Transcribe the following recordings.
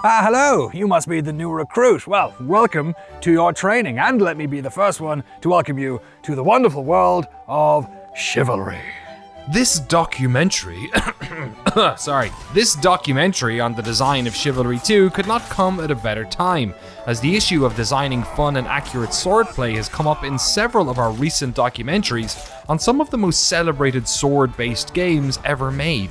Hello, you must be the new recruit. Well, welcome to your training, and let me be the first one to welcome you to the wonderful world of Chivalry. This documentary on the design of Chivalry 2 could not come at a better time, as the issue of designing fun and accurate swordplay has come up in several of our recent documentaries on some of the most celebrated sword-based games ever made.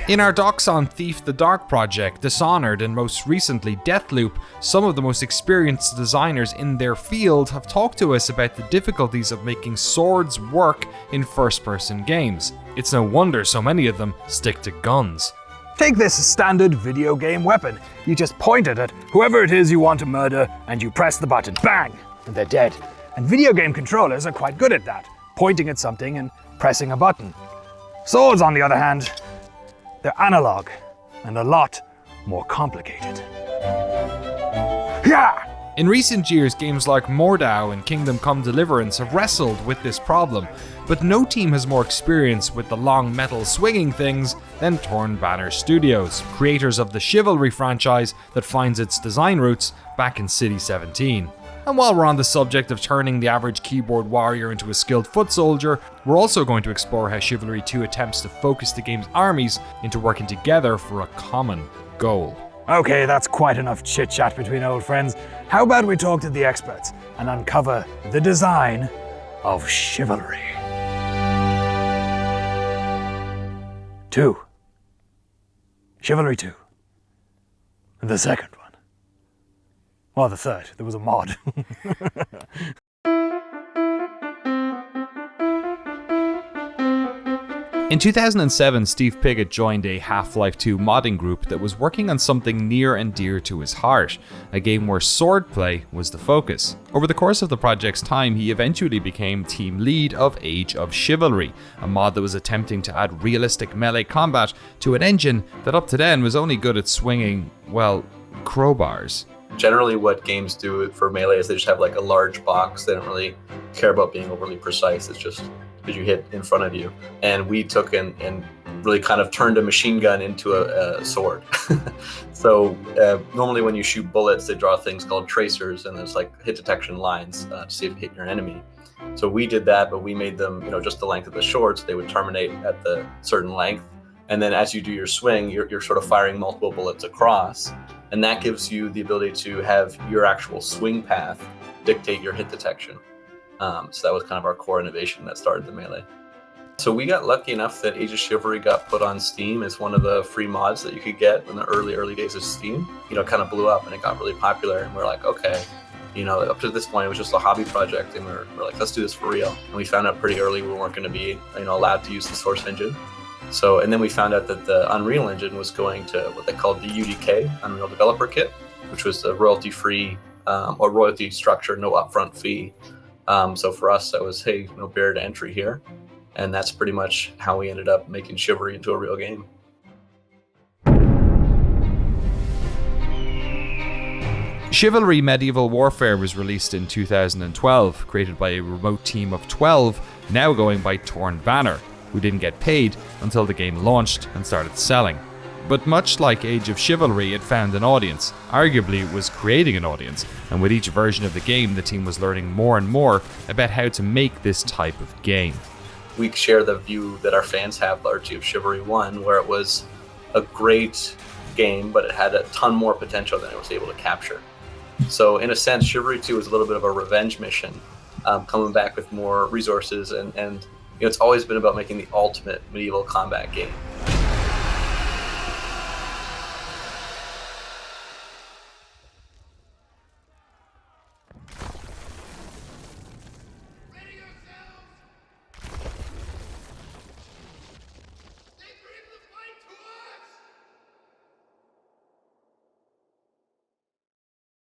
In our docs on Thief the Dark Project, Dishonored, and most recently Deathloop, some of the most experienced designers in their field have talked to us about the difficulties of making swords work in first-person games. It's no wonder so many of them stick to guns. Take this standard video game weapon. You just point it at whoever it is you want to murder, and you press the button, bang, and they're dead. And video game controllers are quite good at that, pointing at something and pressing a button. Swords, on the other hand, they're analog and a lot more complicated. Yeah! In recent years, games like Mordhau and Kingdom Come Deliverance have wrestled with this problem, but no team has more experience with the long metal swinging things than Torn Banner Studios, creators of the Chivalry franchise that finds its design roots back in City 17. And while we're on the subject of turning the average keyboard warrior into a skilled foot soldier, we're also going to explore how Chivalry 2 attempts to focus the game's armies into working together for a common goal. Okay, that's quite enough chit-chat between old friends. How about we talk to the experts and uncover the design of Chivalry? 2. Chivalry 2. The second one. Well, the third. There was a mod. In 2007, Steve Piggott joined a Half-Life 2 modding group that was working on something near and dear to his heart, a game where swordplay was the focus. Over the course of the project's time, he eventually became team lead of Age of Chivalry, a mod that was attempting to add realistic melee combat to an engine that up to then was only good at swinging, well, crowbars. Generally what games do for melee is they just have like a large box. They don't really care about being overly precise. It's just because you hit in front of you. And we took and really kind of turned a machine gun into a sword. So normally when you shoot bullets, they draw things called tracers, and there's like hit detection lines to see if you hit your enemy. So we did that, but we made them, just the length of the sword, so they would terminate at the certain length. And then as you do your swing, you're sort of firing multiple bullets across. And that gives you the ability to have your actual swing path dictate your hit detection. So that was kind of our core innovation that started the melee. So we got lucky enough that Age of Chivalry got put on Steam as one of the free mods that you could get in the early days of Steam. Kind of blew up and it got really popular. And we're like, okay, up to this point it was just a hobby project, and we're like, let's do this for real. And we found out pretty early we weren't going to be allowed to use the source engine. And then we found out that the Unreal Engine was going to what they called the UDK, Unreal Developer Kit, which was the royalty-free or royalty structure, no upfront fee. So for us, that was, hey, no barrier to entry here. And that's pretty much how we ended up making Chivalry into a real game. Chivalry Medieval Warfare was released in 2012, created by a remote team of 12, now going by Torn Banner, who didn't get paid until the game launched and started selling. But much like Age of Chivalry, it found an audience. Arguably, it was creating an audience, and with each version of the game, the team was learning more and more about how to make this type of game. We share the view that our fans have largely of Chivalry 1, where it was a great game, but it had a ton more potential than it was able to capture. So in a sense, Chivalry 2 is a little bit of a revenge mission, coming back with more resources, and it's always been about making the ultimate medieval combat game.